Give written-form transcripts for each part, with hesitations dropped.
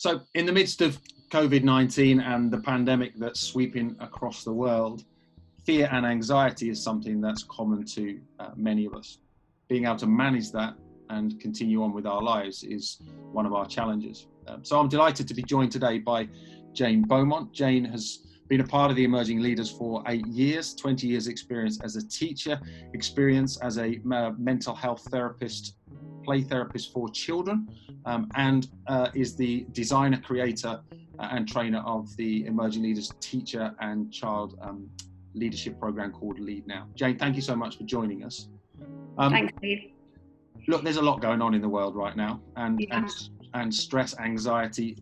So in the midst of COVID-19 and the pandemic that's sweeping across the world, fear and anxiety is something that's common to many of us. Being able to manage that and continue on with our lives is one of our challenges. So I'm delighted to be joined today by Jane Beaumont. Jane has been a part of the Emerging Leaders for 8 years, 20 years experience as a teacher, experience as a mental health therapist, play therapist for children, and is the designer, creator and trainer of the Emerging Leaders teacher and child leadership program called Lead Now. Jane, thank you so much for joining us. Thanks, Steve. Look, there's a lot going on in the world right now, and stress, anxiety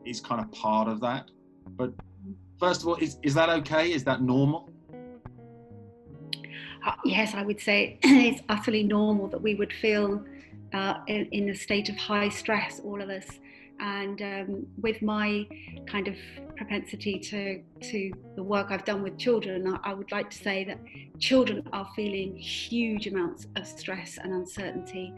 is kind of part of that. But first of all, is that okay? Is that normal? Yes, I would say it's utterly normal that we would feel in a state of high stress, all of us. And with my kind of propensity to the work I've done with children, I would like to say that children are feeling huge amounts of stress and uncertainty.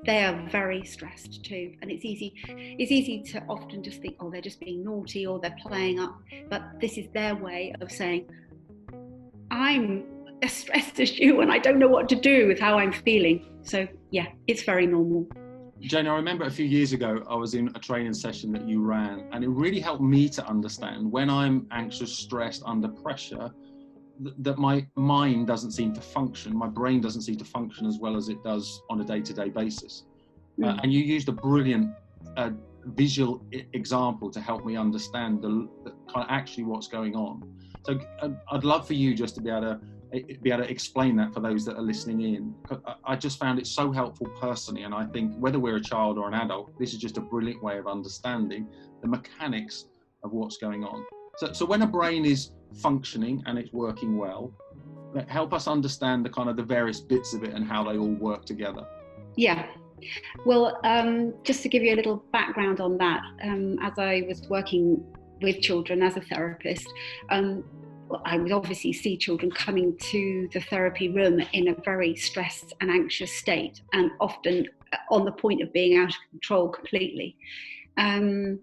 They are very stressed too. And it's easy to often just think, oh, they're just being naughty or they're playing up. But this is their way of saying, I'm as stressed as you and I don't know what to do with how I'm feeling. So yeah, it's very normal. Jane, I remember a few years ago, I was in a training session that you ran, and it really helped me to understand when I'm anxious, stressed, under pressure, that my mind doesn't seem to function, my brain doesn't seem to function as well as it does on a day-to-day basis. And you used a brilliant visual example to help me understand the kind of actually what's going on. So I'd love for you just to be able to explain that for those that are listening in. I just found it so helpful personally, and I think whether we're a child or an adult, this is just a brilliant way of understanding the mechanics of what's going on. So when a brain is functioning and it's working well, help us understand the various bits of it and how they all work together. Yeah. Well, just to give you a little background on that, as I was working with children as a therapist, I would obviously see children coming to the therapy room in a very stressed and anxious state, and often on the point of being out of control completely. And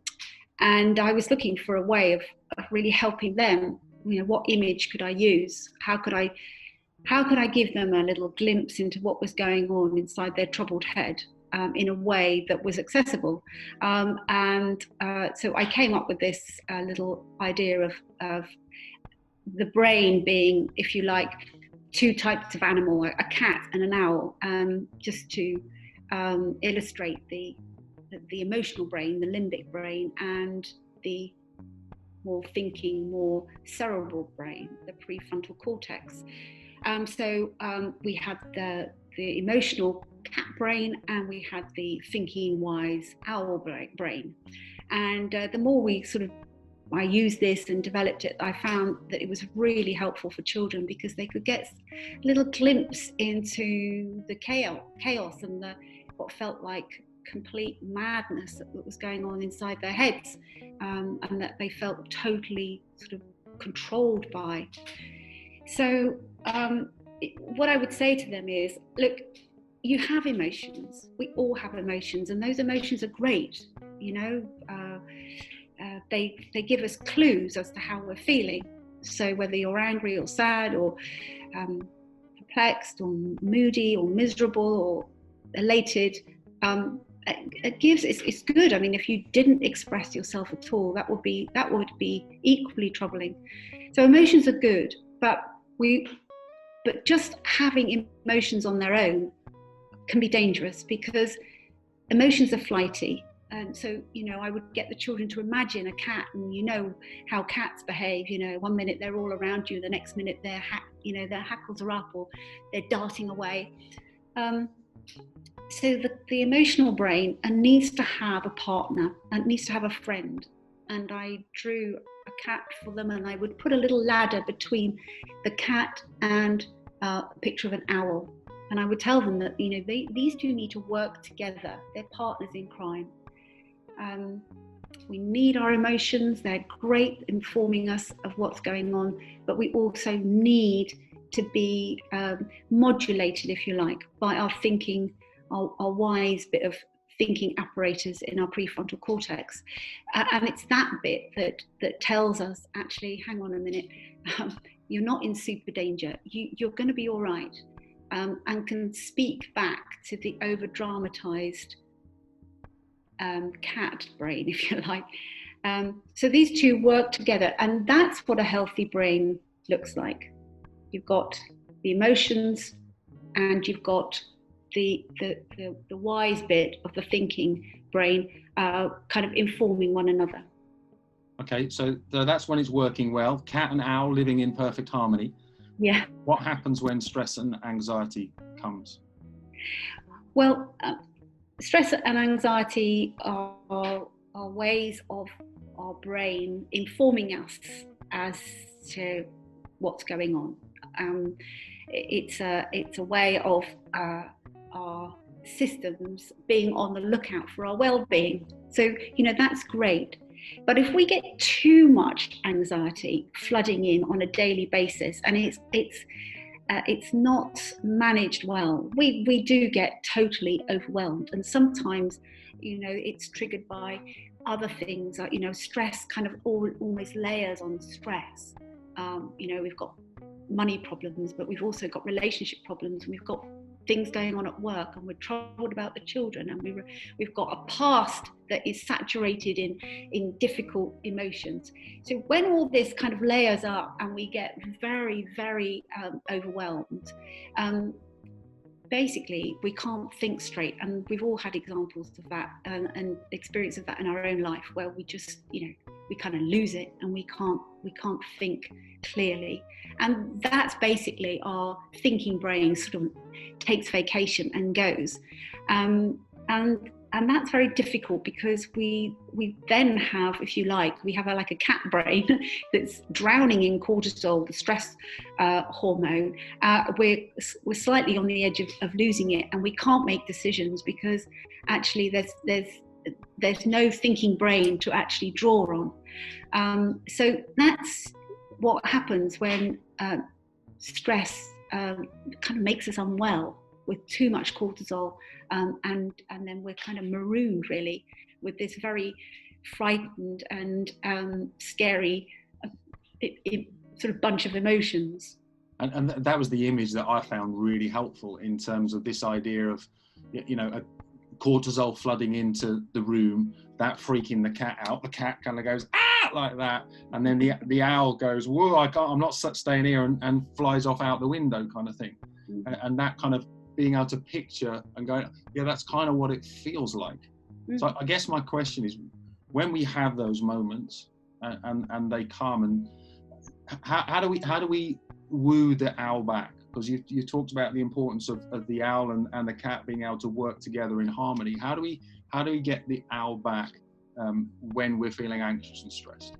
I was looking for a way of really helping them. What image could I use? How could I give them a little glimpse into what was going on inside their troubled head in a way that was accessible? So I came up with this little idea of the brain being, if you like, two types of animal, a cat and an owl, just to illustrate the emotional brain, the limbic brain, and the more thinking, more cerebral brain, the prefrontal cortex. So we had the emotional cat brain, and we had the thinking, wise owl brain. And the more I used this and developed it, I found that it was really helpful for children because they could get a little glimpse into the chaos and what felt like complete madness that was going on inside their heads, and that they felt totally sort of controlled by. So what I would say to them is, look, you have emotions. We all have emotions, and those emotions are great. They give us clues as to how we're feeling. So whether you're angry or sad or perplexed or moody or miserable or elated, it's good. I mean, if you didn't express yourself at all, that would be equally troubling. So emotions are good, but just having emotions on their own can be dangerous because emotions are flighty. And so, I would get the children to imagine a cat, and how cats behave. 1 minute they're all around you, the next minute their hackles are up or they're darting away. So the emotional brain needs to have a partner and needs to have a friend. And I drew a cat for them, and I would put a little ladder between the cat and a picture of an owl. And I would tell them that these two need to work together. They're partners in crime. We need our emotions. They're great informing us of what's going on, but we also need to be modulated, if you like, by our thinking, our wise bit of thinking apparatus in our prefrontal cortex. And it's that bit that tells us, actually, hang on a minute, you're not in super danger. You're going to be all right. And can speak back to the over-dramatized cat brain, if you like. So these two work together, and that's what a healthy brain looks like. You've got the emotions, and you've got the wise bit of the thinking brain kind of informing one another. Okay, so that's when it's working well. Cat and owl living in perfect harmony. Yeah. What happens when stress and anxiety comes? Well, stress and anxiety are ways of our brain informing us as to what's going on. It's a way of our systems being on the lookout for our well-being. So, that's great. But if we get too much anxiety flooding in on a daily basis, and it's not managed well, we do get totally overwhelmed. And sometimes, it's triggered by other things, like, stress kind of almost layers on stress. We've got money problems, but we've also got relationship problems, and we've got things going on at work, and we're troubled about the children, and we've got a past that is saturated in difficult emotions. So when all this kind of layers up and we get very, very overwhelmed, basically we can't think straight. And we've all had examples of that and experience of that in our own life, where we just, we kind of lose it, and we can't think clearly. And that's basically our thinking brain sort of takes vacation and goes. And that's very difficult, because we then have, if you like, we have like a cat brain that's drowning in cortisol, the stress hormone. We're slightly on the edge of losing it, and we can't make decisions, because actually there's no thinking brain to actually draw on. So that's what happens when stress kind of makes us unwell with too much cortisol, and then we're kind of marooned, really, with this very frightened and scary sort of bunch of emotions. And that was the image that I found really helpful, in terms of this idea of, a cortisol flooding into the room, that freaking the cat out. The cat kind of goes, ah, like that. And then the owl goes, whoa, I'm not staying here, and flies off out the window, kind of thing. Mm-hmm. And that kind of being able to picture and go, yeah, that's kind of what it feels like. Mm-hmm. So I guess my question is, when we have those moments and they come, and how do we woo the owl back? Because you talked about the importance of the owl and the cat being able to work together in harmony. How do we get the owl back when we're feeling anxious and stressed?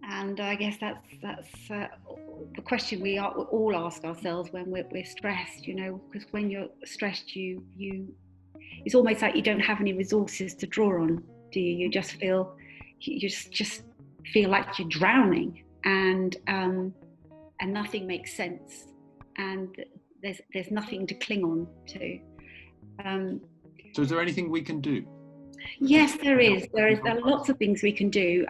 And I guess that's the question we all ask ourselves when we're stressed, because when you're stressed, it's almost like you don't have any resources to draw on, do you? You just feel like you're drowning, and nothing makes sense, and there's nothing to cling on to. So is there anything we can do? Yes, there is. There are lots of things we can do.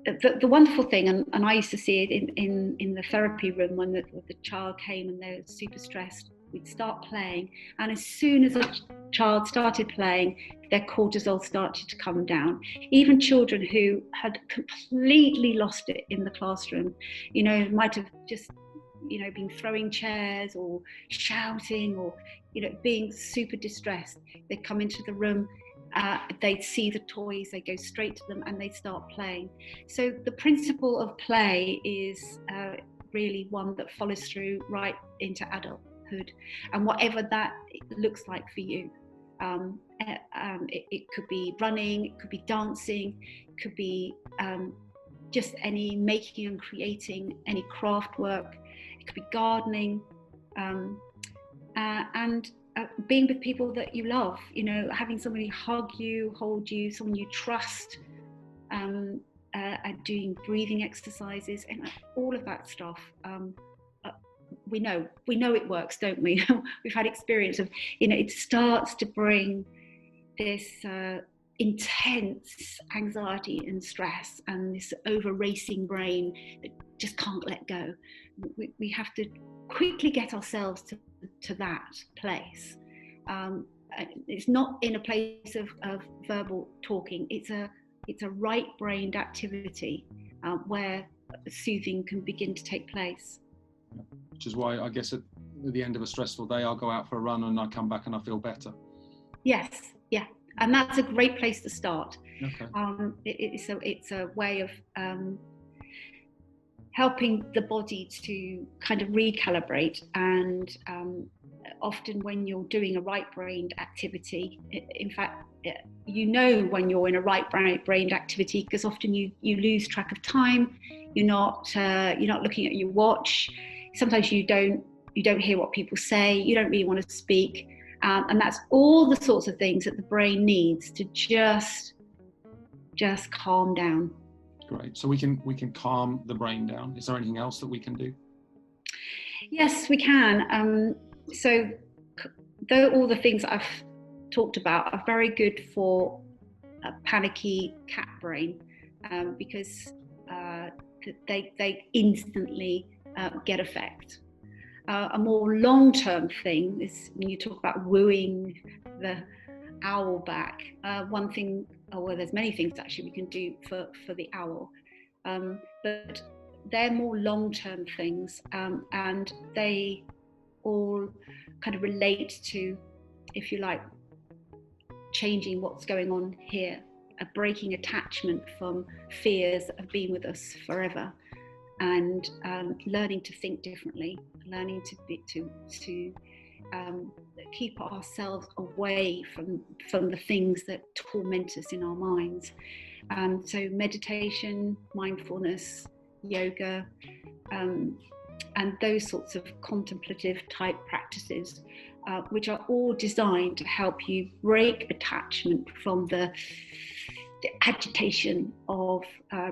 The wonderful thing, and I used to see it in the therapy room, when the child came and they were super stressed, we'd start playing, and as soon as a child started playing, their cortisol started to come down. Even children who had completely lost it in the classroom, might have just, been throwing chairs or shouting, or, being super distressed. They'd come into the room, they'd see the toys, they go straight to them, and they start playing. So the principle of play is really one that follows through right into adulthood, and whatever that looks like for you. It could be running, it could be dancing, it could be just any making and creating, any craft work, it could be gardening, and being with people that you love, having somebody hug you, hold you, someone you trust, doing breathing exercises, and all of that stuff we know it works, don't we? We've had experience of, it starts to bring this intense anxiety and stress and this over racing brain that just can't let go. We have to quickly get ourselves to that place. It's not in a place of verbal talking. It's a right-brained activity where soothing can begin to take place. Which is why I guess at the end of a stressful day, I'll go out for a run and I come back and I feel better. Yes, yeah, and that's a great place to start. Okay. It's a way of helping the body to kind of recalibrate, and often when you're doing a right-brained activity, in fact, when you're in a right-brained activity, because often you lose track of time. You're not looking at your watch. Sometimes you don't hear what people say. You don't really want to speak, and that's all the sorts of things that the brain needs to just calm down. Great. So we can calm the brain down. Is there anything else that we can do? Yes, we can. So though all the things I've talked about are very good for a panicky cat brain, because they instantly get effect. A more long-term thing is when you talk about wooing the owl back. One thing, well, there's many things actually we can do for the owl, but they're more long-term things, and they all kind of relate to, if you like, changing what's going on here, breaking attachment from fears that have been with us forever, and learning to think differently, learning to keep ourselves away from the things that torment us in our minds. So meditation, mindfulness, yoga, and those sorts of contemplative type practices, which are all designed to help you break attachment from the agitation of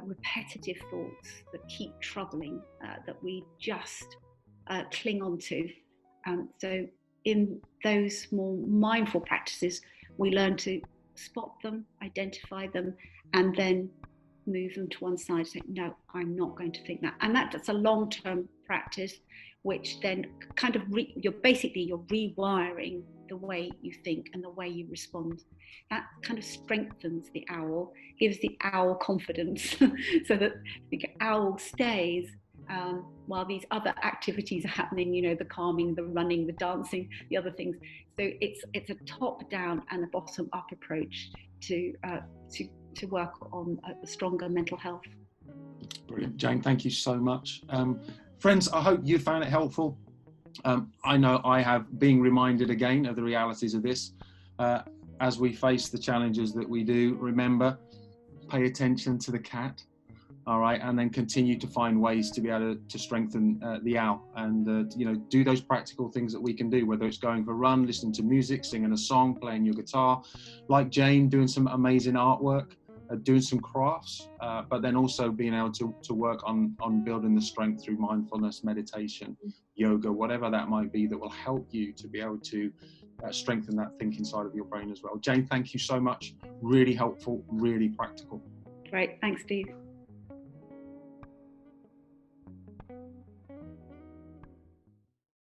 repetitive thoughts that keep troubling, that we just cling on to. So in those more mindful practices, we learn to spot them, identify them, and then move them to one side, say, no, I'm not going to think that. And that's a long-term practice, which then kind of you're rewiring the way you think and the way you respond. That kind of strengthens the owl, gives the owl confidence, so that the owl stays while these other activities are happening, the calming, the running, the dancing, the other things. So it's a top-down and a bottom-up approach to work on a stronger mental health. Brilliant. Jane, thank you so much. Friends, I hope you found it helpful. I know I have been reminded again of the realities of this. As we face the challenges that we do, remember, pay attention to the cat, all right, and then continue to find ways to be able to strengthen the owl, and do those practical things that we can do, whether it's going for a run, listening to music, singing a song, playing your guitar, like Jane, doing some amazing artwork, doing some crafts, but then also being able to work on building the strength through mindfulness, meditation, yoga, whatever that might be, that will help you to be able to strengthen that thinking side of your brain as well. Jane, thank you so much. Really helpful, really practical. Great. Thanks, Steve.